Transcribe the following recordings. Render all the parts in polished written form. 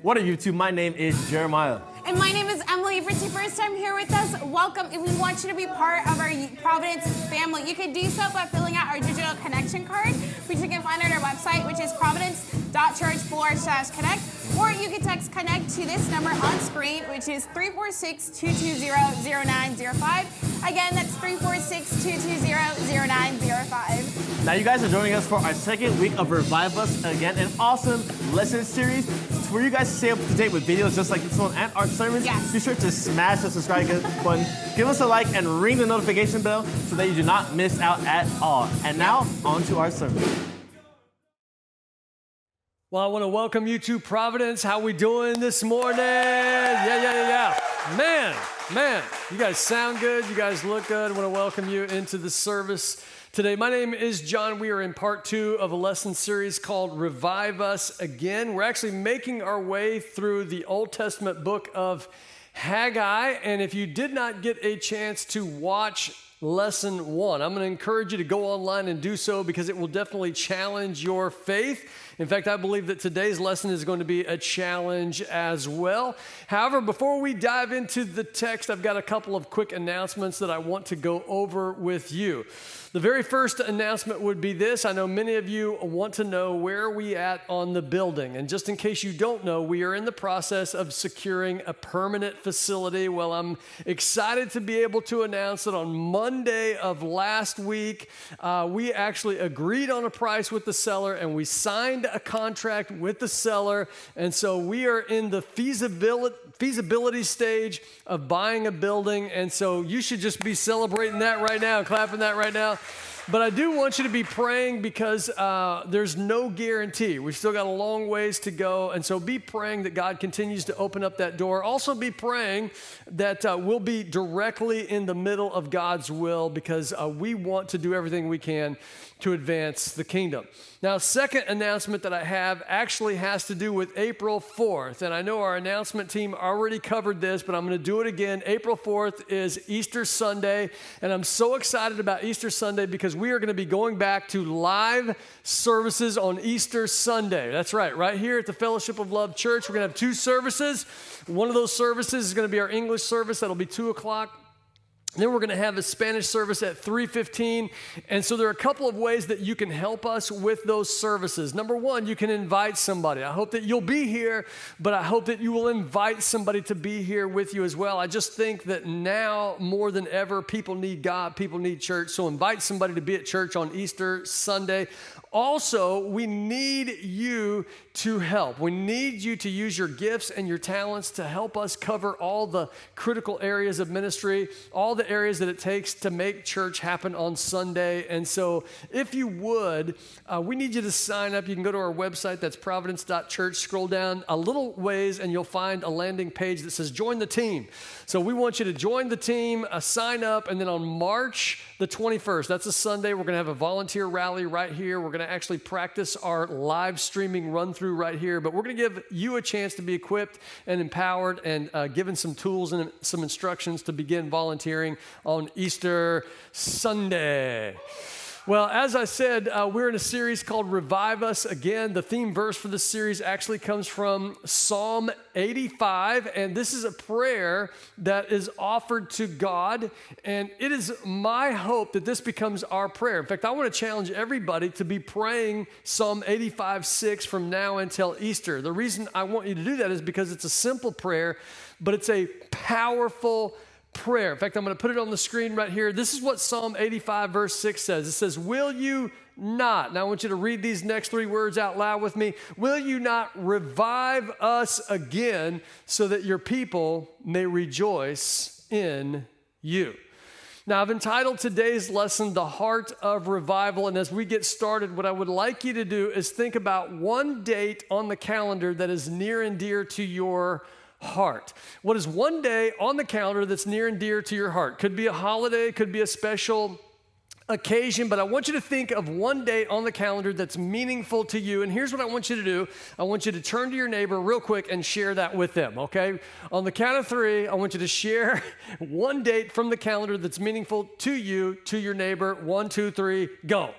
What are you two? My name is Jeremiah. And my name is Emily. If it's your first time here with us, welcome. And we want you to be part of our Providence family. You can do so by filling out our digital connection card, which you can find on our website, which is providence.church/connect. Or you can text connect to this number on screen, which is 346-220-0905. Again, that's 346-220-0905. Now you guys are joining us for our second week of Revive Us Again, an awesome lesson series. It's for you guys to stay up to date with videos just like this one and our sermons. Yes. Be sure to smash the subscribe button, give us a like, and ring the notification bell so that you do not miss out at all. And now, on to our sermon. Well, I want to welcome you to Providence. How we doing this morning? Yeah. Man, you guys sound good. You guys look good. I want to welcome you into the service today. My name is John. We are in part 2 of a lesson series called Revive Us Again. We're actually making our way through the Old Testament book of Haggai. And if you did not get a chance to watch Lesson 1, I'm going to encourage you to go online and do so because it will definitely challenge your faith. In fact, I believe that today's lesson is going to be a challenge as well. However, before we dive into the text, I've got a couple of quick announcements that I want to go over with you. The very first announcement would be this. I know many of you want to know where are we at on the building. And just in case you don't know, we are in the process of securing a permanent facility. Well, I'm excited to be able to announce that on Monday of last week, we actually agreed on a price with the seller and we signed a contract with the seller. And so we are in the feasibility stage of buying a building. And so you should just be celebrating that right now, clapping that right now. But I do want you to be praying because there's no guarantee. We've still got a long ways to go. And so be praying that God continues to open up that door. Also be praying that we'll be directly in the middle of God's will because we want to do everything we can to advance the kingdom. Now, second announcement that I have actually has to do with April 4th. And I know our announcement team already covered this, but I'm going to do it again. April 4th is Easter Sunday. And I'm so excited about Easter Sunday because we are going to be going back to live services on Easter Sunday. That's right here at the Fellowship of Love Church. We're going to have 2 services. One of those services is going to be our English service. That'll be 2 o'clock. Then we're going to have a Spanish service at 3:15. And so there are a couple of ways that you can help us with those services. Number 1, you can invite somebody. I hope that you'll be here, but I hope that you will invite somebody to be here with you as well. I just think that now more than ever, people need God, people need church. So invite somebody to be at church on Easter Sunday. Also, we need you to help. We need you to use your gifts and your talents to help us cover all the critical areas of ministry, all the areas that it takes to make church happen on Sunday. And so if you would, we need you to sign up. You can go to our website. That's providence.church. Scroll down a little ways and you'll find a landing page that says join the team. So we want you to join the team, sign up, and then on March the 21st, that's a Sunday, we're going to have a volunteer rally right here. We're going to actually practice our live streaming run through right here, but we're going to give you a chance to be equipped and empowered and given some tools and some instructions to begin volunteering on Easter Sunday. Well, as I said, we're in a series called Revive Us Again. The theme verse for this series actually comes from Psalm 85, and this is a prayer that is offered to God, and it is my hope that this becomes our prayer. In fact, I want to challenge everybody to be praying Psalm 85:6 from now until Easter. The reason I want you to do that is because it's a simple prayer, but it's a powerful prayer. In fact, I'm going to put it on the screen right here. This is what Psalm 85 verse 6 says. It says, will you not, now I want you to read these next 3 words out loud with me. Will you not revive us again so that your people may rejoice in you? Now, I've entitled today's lesson, The Heart of Revival. And as we get started, what I would like you to do is think about one date on the calendar that is near and dear to your heart. What is one day on the calendar that's near and dear to your heart? Could be a holiday, could be a special occasion, but I want you to think of one date on the calendar that's meaningful to you. And here's what I want you to do. I want you to turn to your neighbor real quick and share that with them, okay? On the count of 3, I want you to share one date from the calendar that's meaningful to you, to your neighbor. 1, 2, 3, go.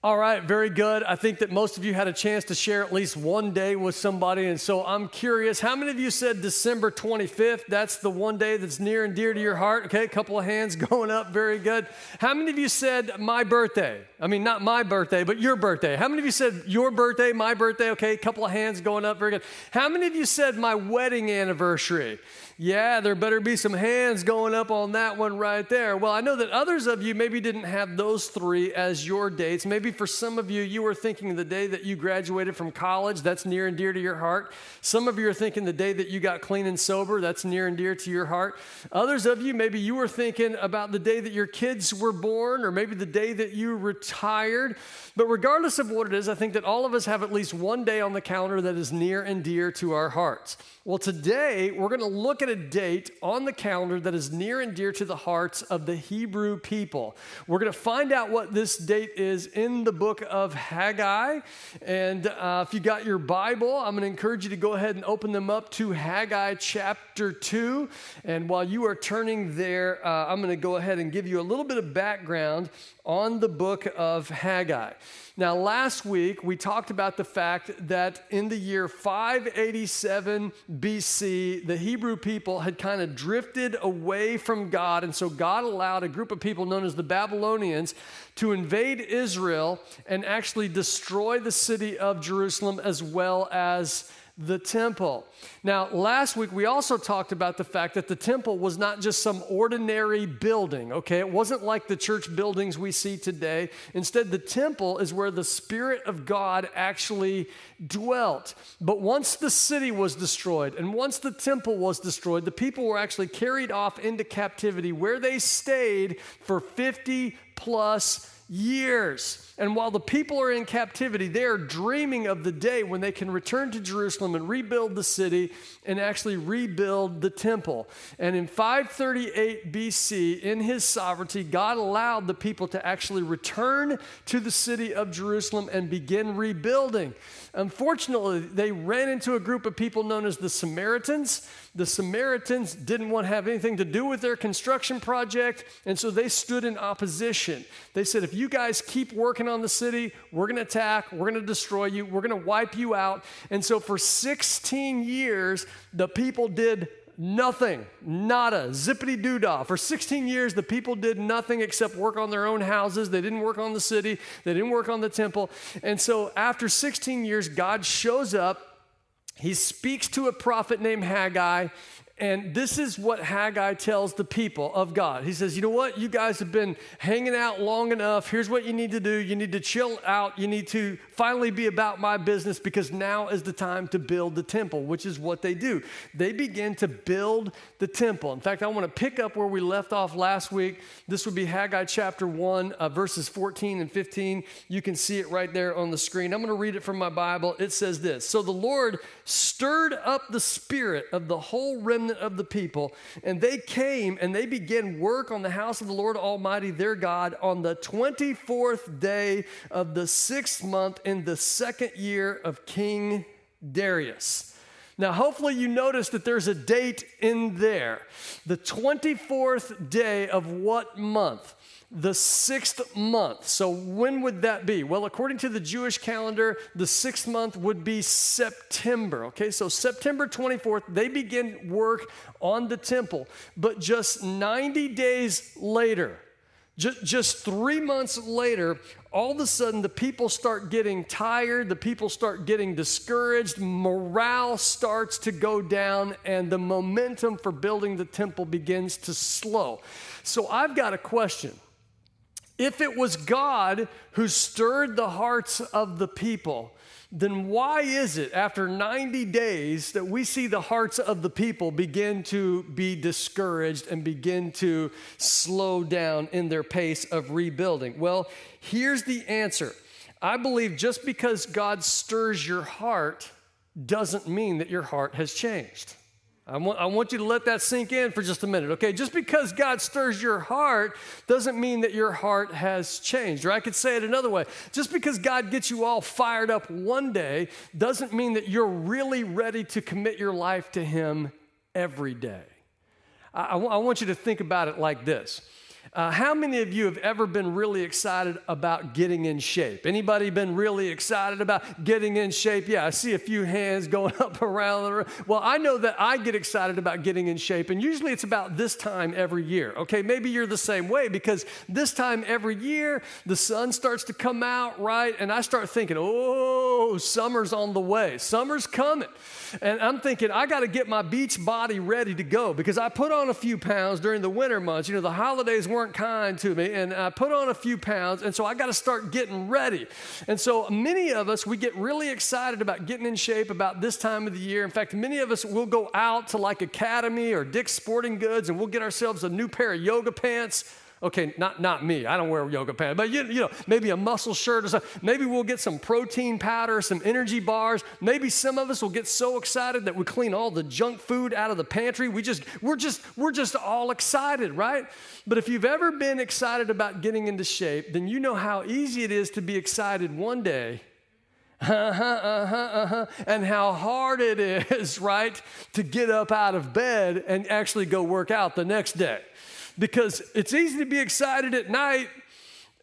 All right, very good. I think that most of you had a chance to share at least one day with somebody. And so I'm curious, how many of you said December 25th? That's the one day that's near and dear to your heart. Okay, a couple of hands going up. Very good. How many of you said my birthday? I mean, not my birthday, but your birthday. How many of you said your birthday, my birthday? Okay, a couple of hands going up. Very good. How many of you said my wedding anniversary? Yeah, there better be some hands going up on that one right there. Well, I know that others of you maybe didn't have those three as your dates. Maybe for some of you, you were thinking the day that you graduated from college. That's near and dear to your heart. Some of you are thinking the day that you got clean and sober. That's near and dear to your heart. Others of you, maybe you were thinking about the day that your kids were born, or maybe the day that you retired. But regardless of what it is, I think that all of us have at least one day on the calendar that is near and dear to our hearts. Well, today we're going to look at a date on the calendar that is near and dear to the hearts of the Hebrew people. We're going to find out what this date is in the book of Haggai. And if you got your Bible, I'm going to encourage you to go ahead and open them up to Haggai chapter 2. And while you are turning there, I'm going to go ahead and give you a little bit of background on the book of Haggai. Now, last week, we talked about the fact that in the year 587 BC, the Hebrew people had kind of drifted away from God, and so God allowed a group of people known as the Babylonians to invade Israel and actually destroy the city of Jerusalem as well as the temple. Now, last week, we also talked about the fact that the temple was not just some ordinary building, okay? It wasn't like the church buildings we see today. Instead, the temple is where the Spirit of God actually dwelt. But once the city was destroyed and once the temple was destroyed, the people were actually carried off into captivity where they stayed for 50 plus years. And while the people are in captivity, they are dreaming of the day when they can return to Jerusalem and rebuild the city and actually rebuild the temple. And in 538 BC, in his sovereignty, God allowed the people to actually return to the city of Jerusalem and begin rebuilding. Unfortunately, they ran into a group of people known as the Samaritans. The Samaritans didn't want to have anything to do with their construction project, and so they stood in opposition. They said, if you guys keep working on the city, we're going to attack, we're going to destroy you, we're going to wipe you out. And so for 16 years, the people did nothing, nada, zippity-doo-dah. For 16 years, the people did nothing except work on their own houses. They didn't work on the city. They didn't work on the temple. And so after 16 years, God shows up. He speaks to a prophet named Haggai. And this is what Haggai tells the people of God. He says, you know what? You guys have been hanging out long enough. Here's what you need to do. You need to chill out. You need to finally be about my business, because now is the time to build the temple, which is what they do. They begin to build the temple. In fact, I want to pick up where we left off last week. This would be Haggai chapter 1, verses 14 and 15. You can see it right there on the screen. I'm going to read it from my Bible. It says this: So the Lord stirred up the spirit of the whole remnant of the people, and they came and they began work on the house of the Lord Almighty their God on the 24th day of the 6th month in the 2nd year of King Darius. Now, hopefully you notice that there's a date in there. The 24th day of what month? The 6th month. So when would that be? Well, according to the Jewish calendar, the 6th month would be September. Okay, so September 24th, they begin work on the temple. But just 90 days later, just 3 months later, all of a sudden the people start getting tired, the people start getting discouraged, morale starts to go down, and the momentum for building the temple begins to slow. So I've got a question. If it was God who stirred the hearts of the people, then why is it after 90 days that we see the hearts of the people begin to be discouraged and begin to slow down in their pace of rebuilding? Well, here's the answer. I believe just because God stirs your heart doesn't mean that your heart has changed. I want you to let that sink in for just a minute, okay? Just because God stirs your heart doesn't mean that your heart has changed. Or I could say it another way. Just because God gets you all fired up one day doesn't mean that you're really ready to commit your life to Him every day. I want you to think about it like this. How many of you have ever been really excited about getting in shape? Anybody been really excited about getting in shape? Yeah, I see a few hands going up around the room. Well, I know that I get excited about getting in shape, and usually it's about this time every year. Okay, maybe you're the same way, because this time every year, the sun starts to come out, right? And I start thinking, oh, summer's on the way. Summer's coming. And I'm thinking, I got to get my beach body ready to go, because I put on a few pounds during the winter months. You know, the holidays weren't kind to me, and I put on a few pounds, and so I got to start getting ready. And so many of us, we get really excited about getting in shape about this time of the year. In fact, many of us will go out to like Academy or Dick's Sporting Goods, and we'll get ourselves a new pair of yoga pants. Okay, not me. I don't wear yoga pants, but you know, maybe a muscle shirt or something. Maybe we'll get some protein powder, some energy bars. Maybe some of us will get so excited that we clean all the junk food out of the pantry. We're just all excited, right? But if you've ever been excited about getting into shape, then you know how easy it is to be excited one day. And how hard it is, right, to get up out of bed and actually go work out the next day. Because it's easy to be excited at night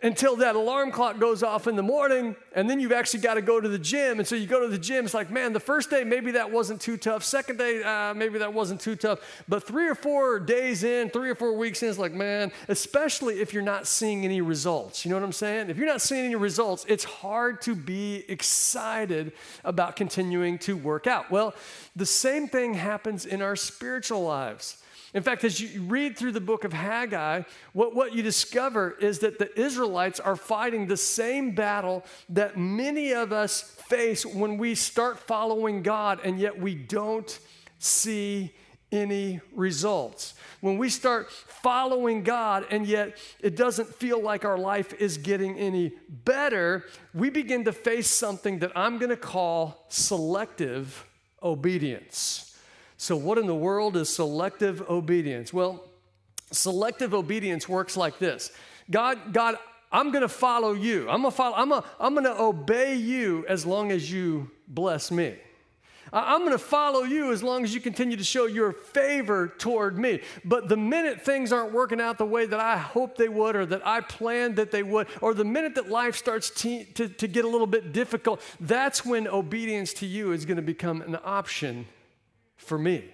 until that alarm clock goes off in the morning, and then you've actually got to go to the gym. And so you go to the gym, it's like, man, the first day, maybe that wasn't too tough. Second day, maybe that wasn't too tough. But 3 or 4 days in, 3 or 4 weeks in, it's like, man, especially if you're not seeing any results. You know what I'm saying? If you're not seeing any results, it's hard to be excited about continuing to work out. Well, the same thing happens in our spiritual lives. In fact, as you read through the book of Haggai, what you discover is that the Israelites are fighting the same battle that many of us face when we start following God, and yet we don't see any results. When we start following God, and yet it doesn't feel like our life is getting any better, we begin to face something that I'm going to call selective obedience. So what in the world is selective obedience? Well, selective obedience works like this. God, I'm going to follow you. I'm going to obey you as long as you bless me. I'm going to follow you as long as you continue to show your favor toward me. But the minute things aren't working out the way that I hoped they would, or that I planned that they would, or the minute that life starts to get a little bit difficult, that's when obedience to you is going to become an option for me.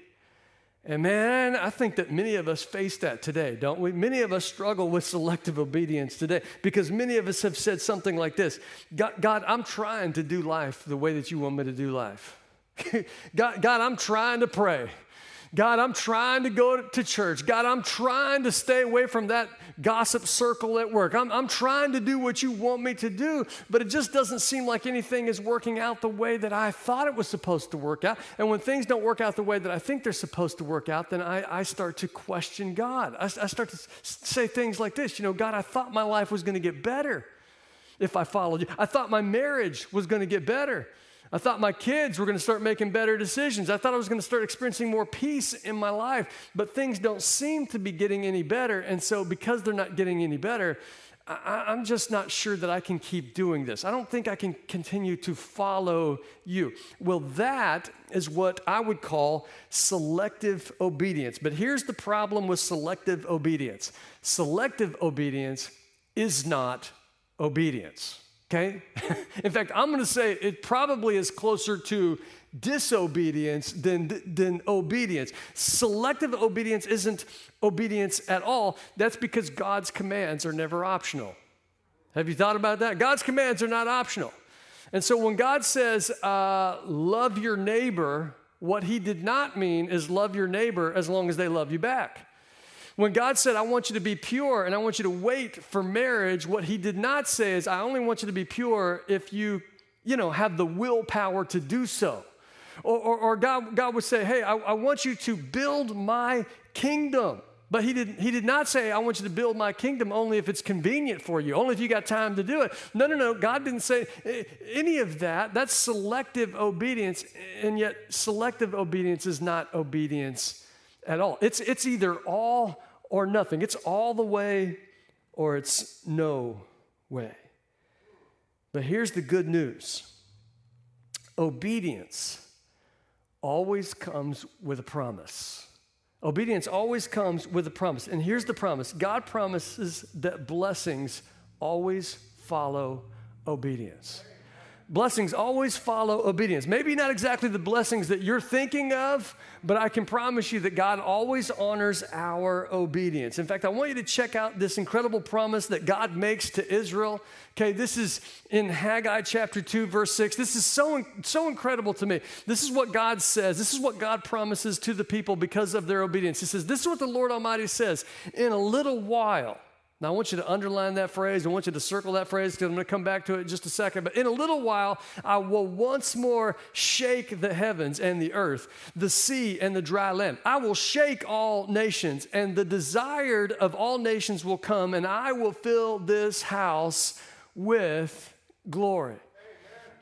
And man, I think that many of us face that today, don't we? Many of us struggle with selective obedience today, because many of us have said something like this: God, I'm trying to do life the way that you want me to do life. God, I'm trying to pray. God, I'm trying to go to church. God, I'm trying to stay away from that gossip circle at work. I'm trying to do what you want me to do, but it just doesn't seem like anything is working out the way that I thought it was supposed to work out. And when things don't work out the way that I think they're supposed to work out, then I start to question God. I start to say things like this, you know, God, I thought my life was going to get better if I followed you. I thought my marriage was going to get better. I thought my kids were going to start making better decisions. I thought I was going to start experiencing more peace in my life, but things don't seem to be getting any better. And so because they're not getting any better, I'm just not sure that I can keep doing this. I don't think I can continue to follow you. Well, that is what I would call selective obedience. But here's the problem with selective obedience. Selective obedience is not obedience. Okay? In fact, I'm going to say it probably is closer to disobedience than obedience. Selective obedience isn't obedience at all. That's because God's commands are never optional. Have you thought about that? God's commands are not optional. And so when God says, love your neighbor, what he did not mean is love your neighbor as long as they love you back. When God said, I want you to be pure and I want you to wait for marriage, what he did not say is, I only want you to be pure if you have the willpower to do so. Or God would say, hey, I want you to build my kingdom. But he did not say, I want you to build my kingdom only if it's convenient for you, only if you got time to do it. No. God didn't say any of that. That's selective obedience, and yet selective obedience is not obedience at all. It's either all or nothing. It's all the way or it's no way. But here's the good news. Obedience always comes with a promise. Obedience always comes with a promise. And here's the promise. God promises that blessings always follow obedience. Blessings always follow obedience. Maybe not exactly the blessings that you're thinking of, but I can promise you that God always honors our obedience. In fact, I want you to check out this incredible promise that God makes to Israel. Okay, this is in Haggai chapter 2, verse 6. This is so incredible to me. This is what God says. This is what God promises to the people because of their obedience. He says, this is what the Lord Almighty says. In a little while, now, I want you to underline that phrase. I want you to circle that phrase because I'm going to come back to it in just a second. But in a little while, I will once more shake the heavens and the earth, the sea and the dry land. I will shake all nations, and the desired of all nations will come, and I will fill this house with glory.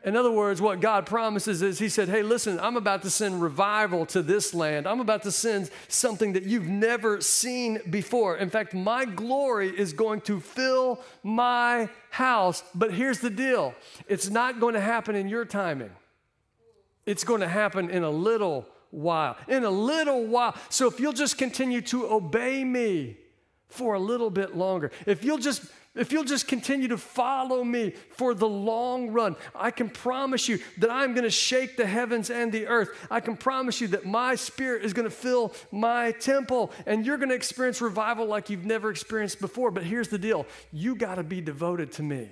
In other words, what God promises is he said, hey, listen, I'm about to send revival to this land. I'm about to send something that you've never seen before. In fact, my glory is going to fill my house. But here's the deal. It's not going to happen in your timing. It's going to happen in a little while. In a little while. So if you'll just continue to obey me for a little bit longer, if you'll just continue to follow me for the long run, I can promise you that I'm going to shake the heavens and the earth. I can promise you that my spirit is going to fill my temple, and you're going to experience revival like you've never experienced before. But here's the deal. You got to be devoted to me.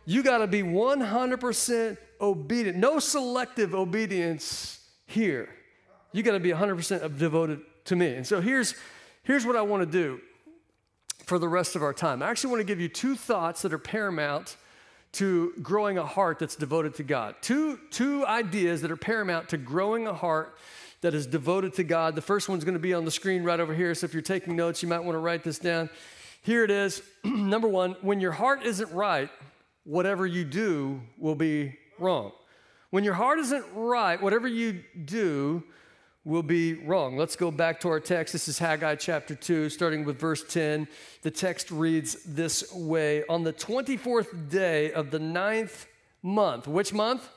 You got to be 100% obedient. No selective obedience here. You got to be 100% devoted to me. And so here's what I want to do for the rest of our time. I actually want to give you two thoughts that are paramount to growing a heart that's devoted to God. Two ideas that are paramount to growing a heart that is devoted to God. The first one's going to be on the screen right over here, so if you're taking notes, you might want to write this down. Here it is. Number one, when your heart isn't right, whatever you do will be wrong. When your heart isn't right, whatever you do will be wrong. Let's go back to our text. This is Haggai chapter 2, starting with verse 10. The text reads this way. On the 24th day of the 9th month, which month?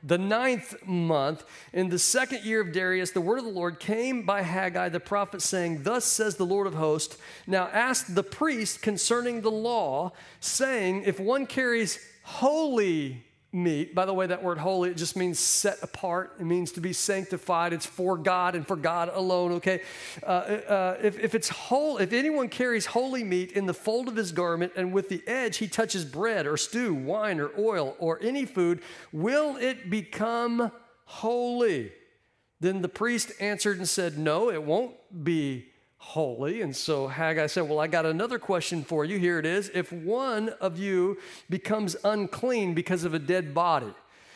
The 9th month, in the second year of Darius, the word of the Lord came by Haggai the prophet, saying, thus says the Lord of hosts, now ask the priest concerning the law, saying, if one carries holy meat. By the way, that word holy, it just means set apart. It means to be sanctified. It's for God and for God alone, okay? If it's whole, if anyone carries holy meat in the fold of his garment and with the edge he touches bread or stew, wine or oil or any food, will it become holy? Then the priest answered and said, no, it won't be holy. And so Haggai said, well, I got another question for you. Here it is. If one of you becomes unclean because of a dead body,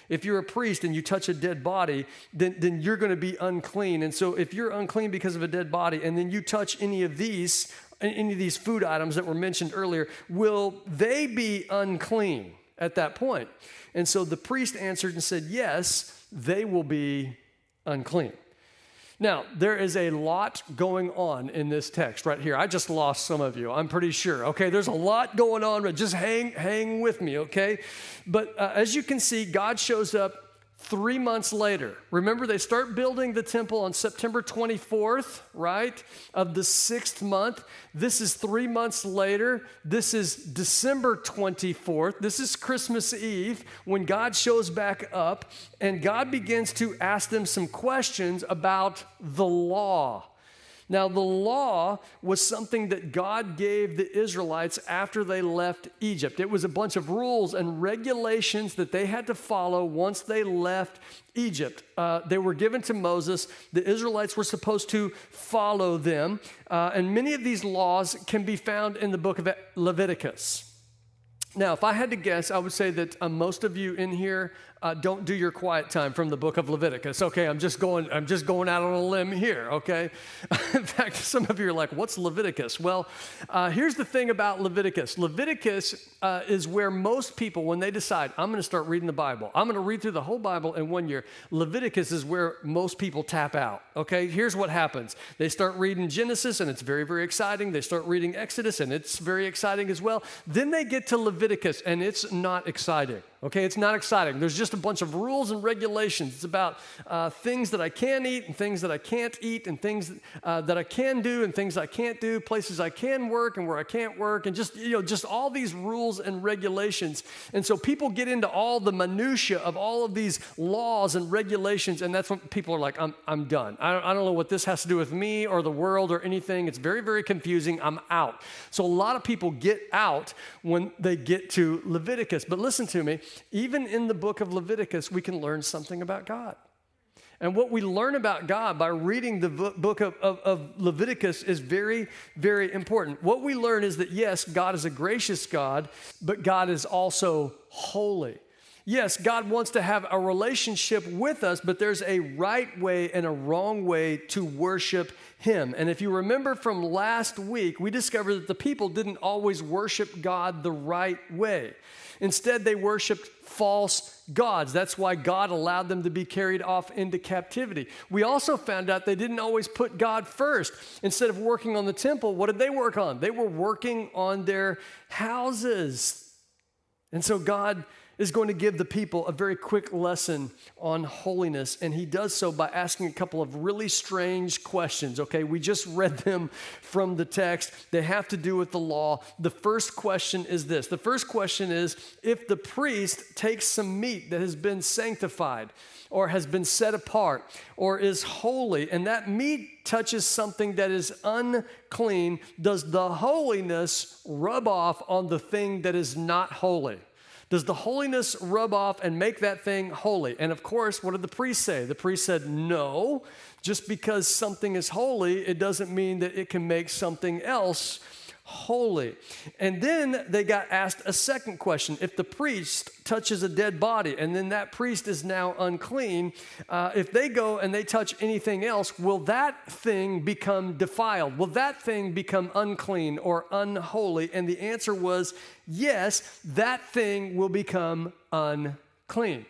if you're a priest and you touch a dead body, then you're going to be unclean. And so if you're unclean because of a dead body and then you touch any of these food items that were mentioned earlier, will they be unclean at that point? And so the priest answered and said, yes, they will be unclean. Now, there is a lot going on in this text right here. I just lost some of you, I'm pretty sure. Okay, there's a lot going on, but just hang with me, okay? But as you can see, God shows up 3 months later. Remember, they start building the temple on September 24th, right, of the 6th month. This is 3 months later. This is December 24th. This is Christmas Eve when God shows back up, and God begins to ask them some questions about the law. Now, the law was something that God gave the Israelites after they left Egypt. It was a bunch of rules and regulations that they had to follow once they left Egypt. They were given to Moses. The Israelites were supposed to follow them. And many of these laws can be found in the book of Leviticus. Now, if I had to guess, I would say that most of you in here don't do your quiet time from the book of Leviticus. Okay, I'm just going out on a limb here, okay? In fact, some of you are like, what's Leviticus? Well, here's the thing about Leviticus. Leviticus is where most people, when they decide, I'm going to start reading the Bible, I'm going to read through the whole Bible in 1 year, Leviticus is where most people tap out, okay? Here's what happens. They start reading Genesis, and it's very, very exciting. They start reading Exodus, and it's very exciting as well. Then they get to Leviticus, and it's not exciting. okay? It's not exciting. There's just a bunch of rules and regulations. It's about things that I can eat and things that I can't eat and things that I can do and things I can't do, places I can work and where I can't work, and just all these rules and regulations. And so people get into all the minutia of all of these laws and regulations, and that's when people are like, I'm done. I don't know what this has to do with me or the world or anything. It's very, very confusing. I'm out. So a lot of people get out when they get to Leviticus. But listen to me, even in the book of Leviticus, we can learn something about God. And what we learn about God by reading the book of Leviticus is very, very important. What we learn is that, yes, God is a gracious God, but God is also holy. Yes, God wants to have a relationship with us, but there's a right way and a wrong way to worship Him. And if you remember from last week, we discovered that the people didn't always worship God the right way. Instead, they worshiped false gods. That's why God allowed them to be carried off into captivity. We also found out they didn't always put God first. Instead of working on the temple, what did they work on? They were working on their houses. And so God is going to give the people a very quick lesson on holiness, and He does so by asking a couple of really strange questions, okay? We just read them from the text. They have to do with the law. The first question is this. The first question is, if the priest takes some meat that has been sanctified or has been set apart or is holy, and that meat touches something that is unclean, does the holiness rub off on the thing that is not holy? Does the holiness rub off and make that thing holy? And of course, what did the priest say? The priest said, no, just because something is holy, it doesn't mean that it can make something else holy. And then they got asked a second question. If the priest touches a dead body and then that priest is now unclean, if they go and they touch anything else, will that thing become defiled? Will that thing become unclean or unholy? And the answer was, yes, that thing will become unclean.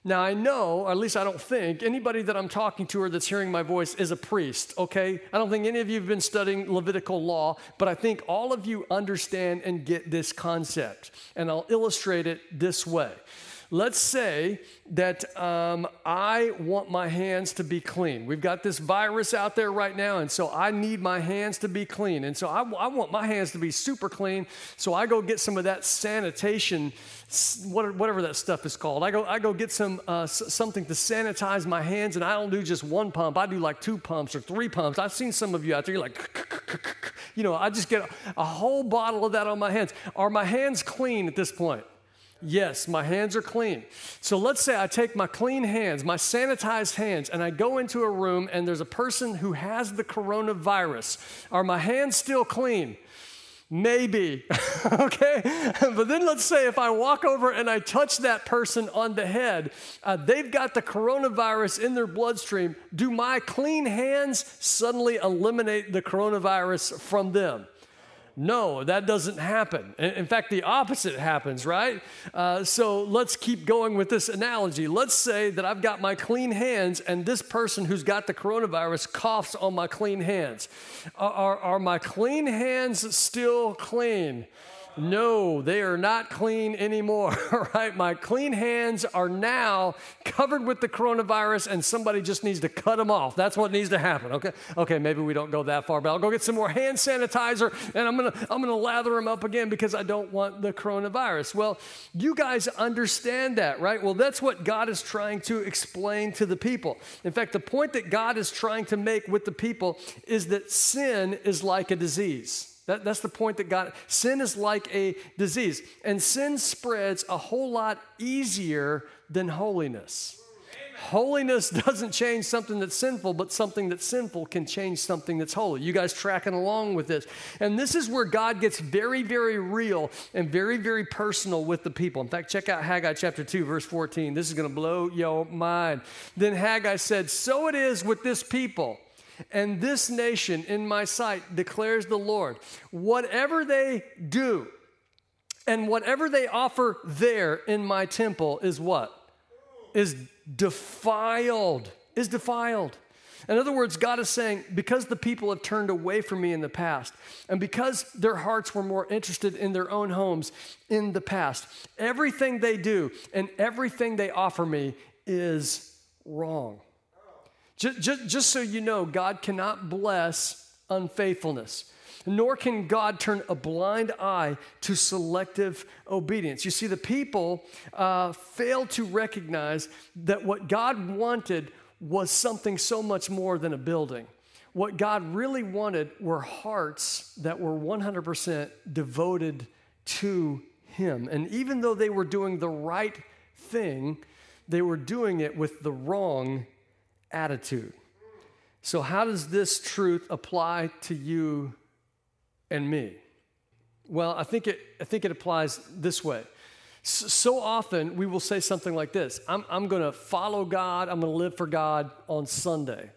Now, I know, or at least I don't think, anybody that I'm talking to or that's hearing my voice is a priest, okay? I don't think any of you have been studying Levitical law, but I think all of you understand and get this concept. And I'll illustrate it this way. Let's say that I want my hands to be clean. We've got this virus out there right now, and so I need my hands to be clean. And so I want my hands to be super clean, so I go get some of that sanitation, whatever that stuff is called. I go get some something to sanitize my hands, and I don't do just one pump. I do like 2 pumps or 3 pumps. I've seen some of you out there, you're like, I just get a whole bottle of that on my hands. Are my hands clean at this point? Yes, my hands are clean. So let's say I take my clean hands, my sanitized hands, and I go into a room and there's a person who has the coronavirus. Are my hands still clean? Maybe, okay? But then let's say if I walk over and I touch that person on the head, they've got the coronavirus in their bloodstream. Do my clean hands suddenly eliminate the coronavirus from them? No, that doesn't happen. In fact, the opposite happens, right? So let's keep going with this analogy. Let's say that I've got my clean hands and this person who's got the coronavirus coughs on my clean hands. Are my clean hands still clean? No, they are not clean anymore, right? My clean hands are now covered with the coronavirus and somebody just needs to cut them off. That's what needs to happen, okay? Okay, maybe we don't go that far, but I'll go get some more hand sanitizer and I'm gonna lather them up again because I don't want the coronavirus. Well, you guys understand that, right? Well, that's what God is trying to explain to the people. In fact, the point that God is trying to make with the people is that sin is like a disease. That's the point that sin is like a disease. And sin spreads a whole lot easier than holiness. Amen. Holiness doesn't change something that's sinful, but something that's sinful can change something that's holy. You guys tracking along with this? And this is where God gets very, very real and very, very personal with the people. In fact, check out Haggai chapter 2, verse 14. This is going to blow your mind. Then Haggai said, "So it is with this people and this nation in my sight, declares the Lord. Whatever they do and whatever they offer there in my temple is what? Is defiled. Is defiled. In other words, God is saying, because the people have turned away from me in the past, and because their hearts were more interested in their own homes in the past, everything they do and everything they offer me is wrong. Just so you know, God cannot bless unfaithfulness, nor can God turn a blind eye to selective obedience. You see, the people failed to recognize that what God wanted was something so much more than a building. What God really wanted were hearts that were 100% devoted to Him. And even though they were doing the right thing, they were doing it with the wrong attitude. So how does this truth apply to you and me? Well, I think it applies this way. So often we will say something like this: I'm going to follow God, I'm going to live for God on Sunday,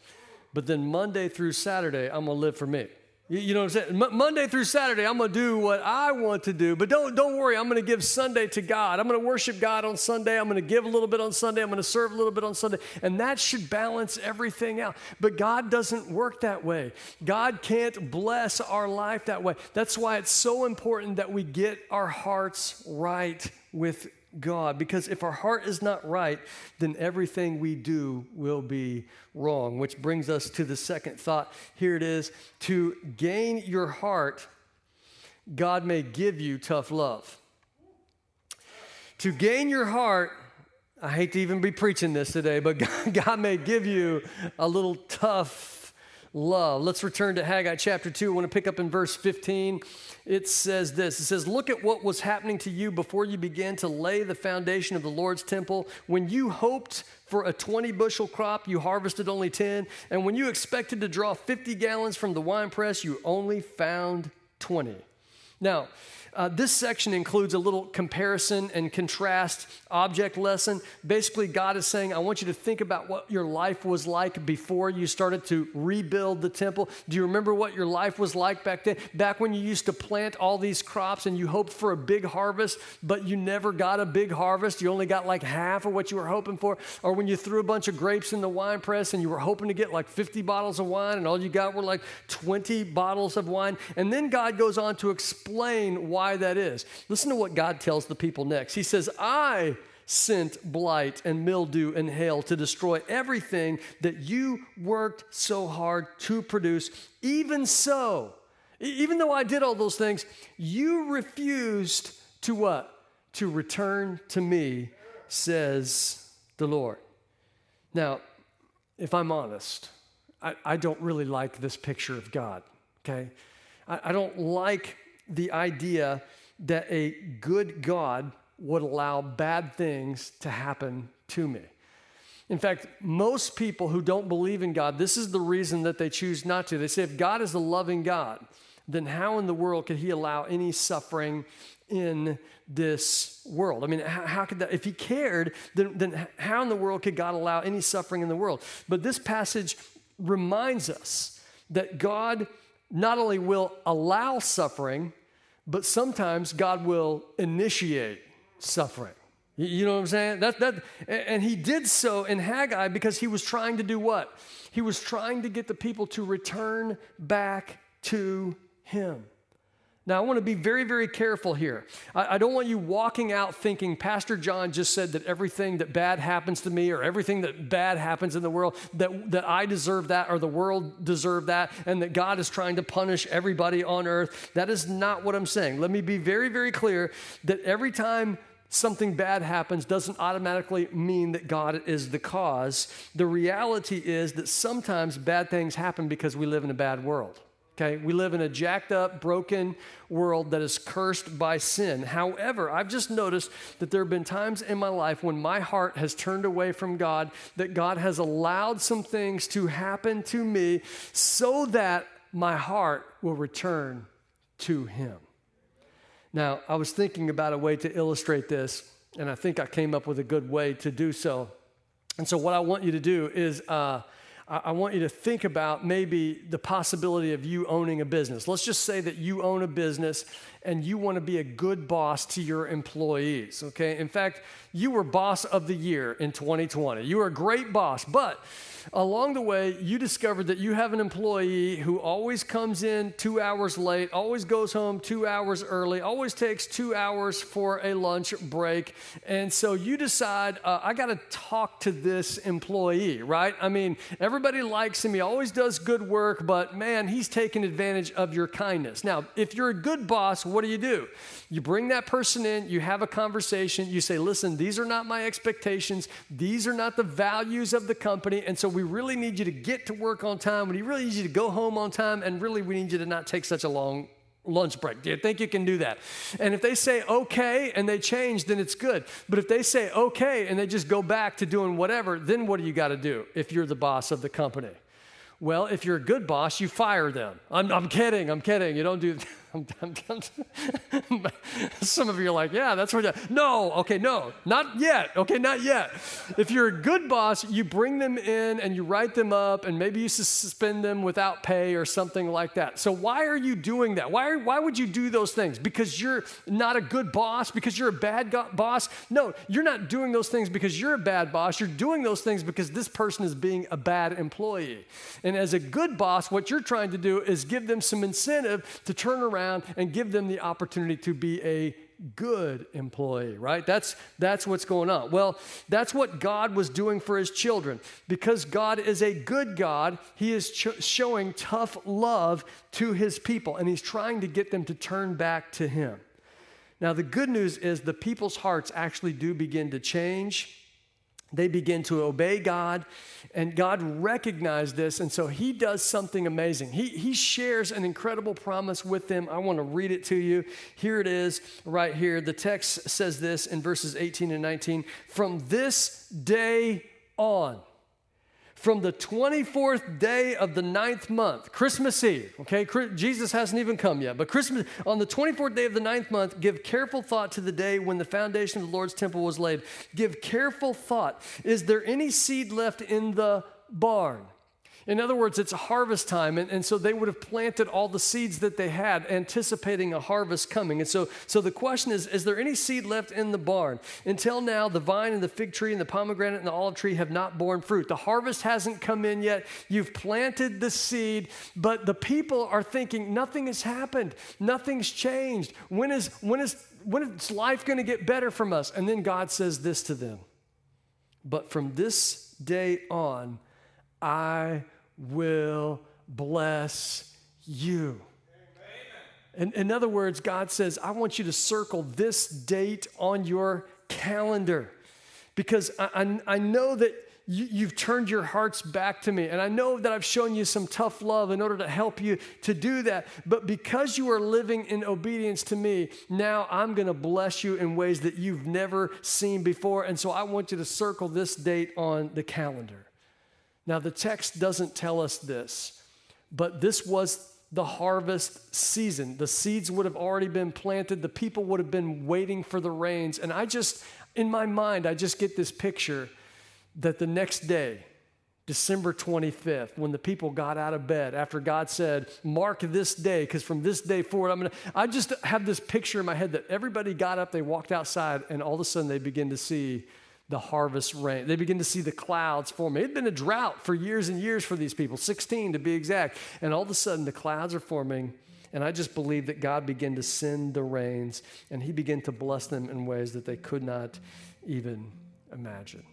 but then Monday through Saturday, I'm going to live for me. You know what I'm saying? Monday through Saturday, I'm going to do what I want to do, but don't worry, I'm going to give Sunday to God. I'm going to worship God on Sunday. I'm going to give a little bit on Sunday. I'm going to serve a little bit on Sunday, and that should balance everything out. But God doesn't work that way. God can't bless our life that way. That's why it's so important that we get our hearts right with God, because if our heart is not right, then everything we do will be wrong, which brings us to the second thought. Here it is: to gain your heart, God may give you tough love. To gain your heart, I hate to even be preaching this today, but God may give you a little tough love. Let's return to Haggai chapter 2. I want to pick up in verse 15. It says this. It says, "Look at what was happening to you before you began to lay the foundation of the Lord's temple. When you hoped for a 20-bushel crop, you harvested only 10. And when you expected to draw 50 gallons from the winepress, you only found 20. Now, this section includes a little comparison and contrast object lesson. Basically, God is saying, I want you to think about what your life was like before you started to rebuild the temple. Do you remember what your life was like back then? Back when you used to plant all these crops and you hoped for a big harvest, but you never got a big harvest. You only got like half of what you were hoping for. Or when you threw a bunch of grapes in the wine press and you were hoping to get like 50 bottles of wine and all you got were like 20 bottles of wine. And then God goes on to explain why that is. Listen to what God tells the people next. He says, I sent blight and mildew and hail to destroy everything that you worked so hard to produce. Even so, even though I did all those things, you refused to what? To return to me, says the Lord. Now, if I'm honest, I don't really like this picture of God, okay? I don't like the idea that a good God would allow bad things to happen to me. In fact, most people who don't believe in God, this is the reason that they choose not to. They say, if God is a loving God, then how in the world could he allow any suffering in this world? I mean, how could that, if he cared, then how in the world could God allow any suffering in the world? But this passage reminds us that God not only will allow suffering, but sometimes God will initiate suffering. You know what I'm saying? And he did so in Haggai because he was trying to do what? He was trying to get the people to return back to him. Now, I want to be very, very careful here. I don't want you walking out thinking, Pastor John just said that everything that bad happens to me or everything that bad happens in the world, that I deserve that or the world deserve that, and that God is trying to punish everybody on earth. That is not what I'm saying. Let me be very, very clear that every time something bad happens doesn't automatically mean that God is the cause. The reality is that sometimes bad things happen because we live in a bad world. Okay, we live in a jacked up, broken world that is cursed by sin. However, I've just noticed that there have been times in my life when my heart has turned away from God, that God has allowed some things to happen to me so that my heart will return to him. Now, I was thinking about a way to illustrate this, and I think I came up with a good way to do so. And so what I want you to do is I want you to think about maybe the possibility of you owning a business. Let's just say that you own a business and you want to be a good boss to your employees, okay? In fact, you were boss of the year in 2020. You were a great boss, but along the way, you discovered that you have an employee who always comes in 2 hours late, always goes home 2 hours early, always takes 2 hours for a lunch break. And so you decide, I got to talk to this employee, right? I mean, everybody likes him. He always does good work, but man, he's taking advantage of your kindness. Now, if you're a good boss, what do? You bring that person in, you have a conversation, you say, listen, these are not my expectations. These are not the values of the company. And so we really need you to get to work on time. We really need you to go home on time. And really, we need you to not take such a long lunch break. Do you think you can do that? And if they say okay and they change, then it's good. But if they say okay and they just go back to doing whatever, then what do you got to do if you're the boss of the company? Well, if you're a good boss, you fire them. I'm kidding. You don't do some of you are like, yeah, that's what. No, not yet. Okay, not yet. If you're a good boss, you bring them in and you write them up, and maybe you suspend them without pay or something like that. So why are you doing that? Why would you do those things? Because you're not a good boss? Because you're a bad boss? No, you're not doing those things because you're a bad boss. You're doing those things because this person is being a bad employee. And as a good boss, what you're trying to do is give them some incentive to turn around and give them the opportunity to be a good employee, right? That's what's going on. Well, that's what God was doing for his children. Because God is a good God, he is showing tough love to his people, and he's trying to get them to turn back to him. Now, the good news is the people's hearts actually do begin to change. They begin to obey God, and God recognized this, and so he does something amazing. He shares an incredible promise with them. I want to read it to you. Here it is right here. The text says this in verses 18 and 19. From this day on, from the 24th day of the 9th month, Christmas Eve, okay? Jesus hasn't even come yet, but Christmas, on the 24th day of the 9th month, give careful thought to the day when the foundation of the Lord's temple was laid. Give careful thought. Is there any seed left in the barn? In other words, it's a harvest time, and so they would have planted all the seeds that they had, anticipating a harvest coming. And so the question is there any seed left in the barn? Until now, the vine and the fig tree and the pomegranate and the olive tree have not borne fruit. The harvest hasn't come in yet. You've planted the seed, but the people are thinking, nothing has happened. Nothing's changed. When is life going to get better from us? And then God says this to them. But from this day on, I will bless you. In other words, God says, I want you to circle this date on your calendar because I know that you've turned your hearts back to me, and I know that I've shown you some tough love in order to help you to do that, but because you are living in obedience to me, now I'm going to bless you in ways that you've never seen before, and so I want you to circle this date on the calendar. Now, the text doesn't tell us this, but this was the harvest season. The seeds would have already been planted. The people would have been waiting for the rains. And in my mind, I just get this picture that the next day, December 25th, when the people got out of bed, after God said, mark this day, because from this day forward, I just have this picture in my head that everybody got up, they walked outside, and all of a sudden they begin to see the harvest rain. They begin to see the clouds forming. It had been a drought for years and years for these people, 16 to be exact. And all of a sudden the clouds are forming, and I just believe that God began to send the rains, and he began to bless them in ways that they could not even imagine.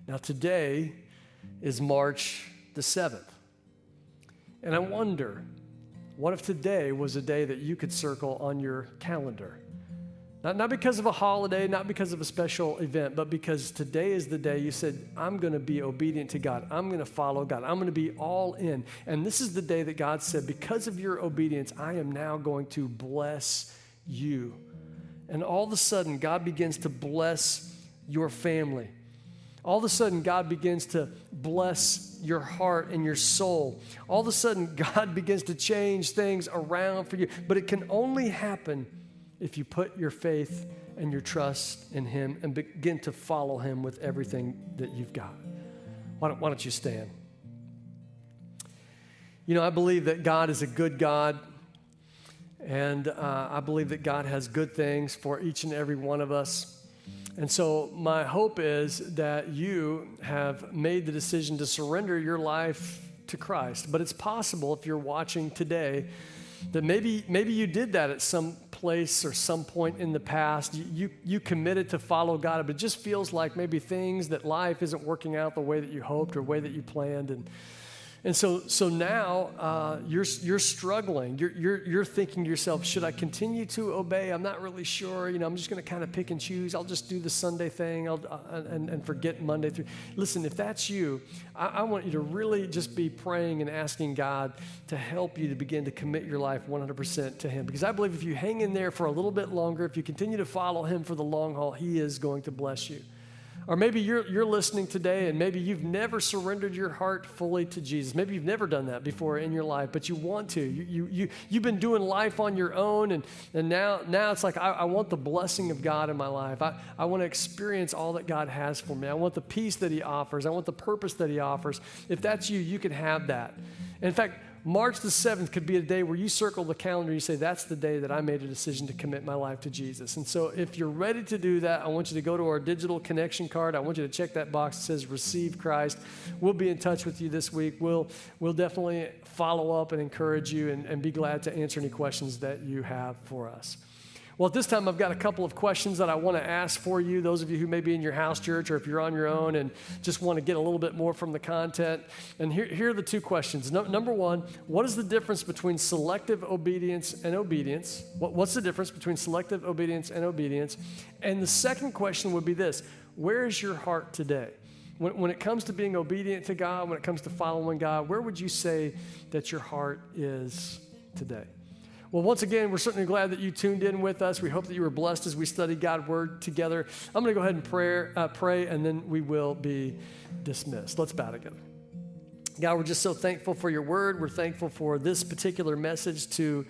Now today is March the 7th. And I wonder, what if today was a day that you could circle on your calendar? Not because of a holiday, not because of a special event, but because today is the day you said, I'm going to be obedient to God. I'm going to follow God. I'm going to be all in. And this is the day that God said, because of your obedience, I am now going to bless you. And all of a sudden, God begins to bless your family. All of a sudden, God begins to bless your heart and your soul. All of a sudden, God begins to change things around for you. But it can only happen if you put your faith and your trust in him and begin to follow him with everything that you've got. Why don't you stand? You know, I believe that God is a good God, and I believe that God has good things for each and every one of us. And so my hope is that you have made the decision to surrender your life to Christ. But it's possible, if you're watching today, that maybe you did that at some place or some point in the past. You committed to follow God, but it just feels like maybe things, that life isn't working out the way that you hoped or the way that you planned. And so now you're struggling. You're thinking to yourself, should I continue to obey? I'm not really sure. You know, I'm just going to kind of pick and choose. I'll just do the Sunday thing and forget Monday through. Listen, if that's you, I want you to really just be praying and asking God to help you to begin to commit your life 100% to Him. Because I believe if you hang in there for a little bit longer, if you continue to follow Him for the long haul, He is going to bless you. Or maybe you're listening today and maybe you've never surrendered your heart fully to Jesus. Maybe you've never done that before in your life, but you want to. You've been doing life on your own, and now it's like, I want the blessing of God in my life. I want to experience all that God has for me. I want the peace that He offers. I want the purpose that He offers. If that's you, you can have that. In fact, March the 7th could be a day where you circle the calendar and you say, that's the day that I made a decision to commit my life to Jesus. And so if you're ready to do that, I want you to go to our digital connection card. I want you to check that box that says Receive Christ. We'll be in touch with you this week. We'll definitely follow up and encourage you and be glad to answer any questions that you have for us. Well, at this time, I've got a couple of questions that I want to ask for you, those of you who may be in your house church or if you're on your own and just want to get a little bit more from the content. And here are the two questions. Number one, what is the difference between selective obedience and obedience? What's the difference between selective obedience and obedience? And the second question would be this: where is your heart today? When it comes to being obedient to God, when it comes to following God, where would you say that your heart is today? Well, once again, we're certainly glad that you tuned in with us. We hope that you were blessed as we studied God's Word together. I'm going to go ahead and pray, and then we will be dismissed. Let's bow together. God, we're just so thankful for your Word. We're thankful for this particular message to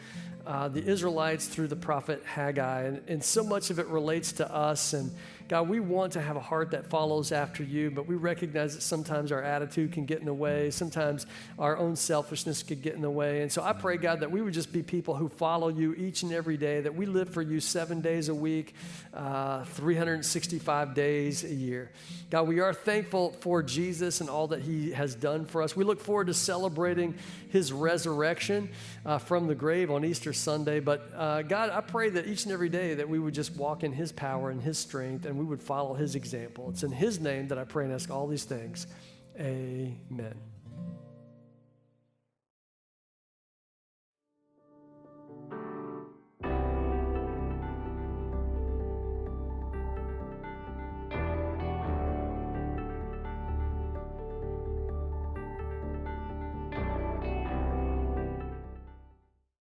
the Israelites through the prophet Haggai, and so much of it relates to us. And God, we want to have a heart that follows after you, but we recognize that sometimes our attitude can get in the way. Sometimes our own selfishness could get in the way. And so I pray, God, that we would just be people who follow you each and every day, that we live for you 7 days a week, 365 days a year. God, we are thankful for Jesus and all that he has done for us. We look forward to celebrating his resurrection from the grave on Easter Sunday. But God, I pray that each and every day that we would just walk in his power and his strength, and we would follow his example. It's in his name that I pray and ask all these things. Amen.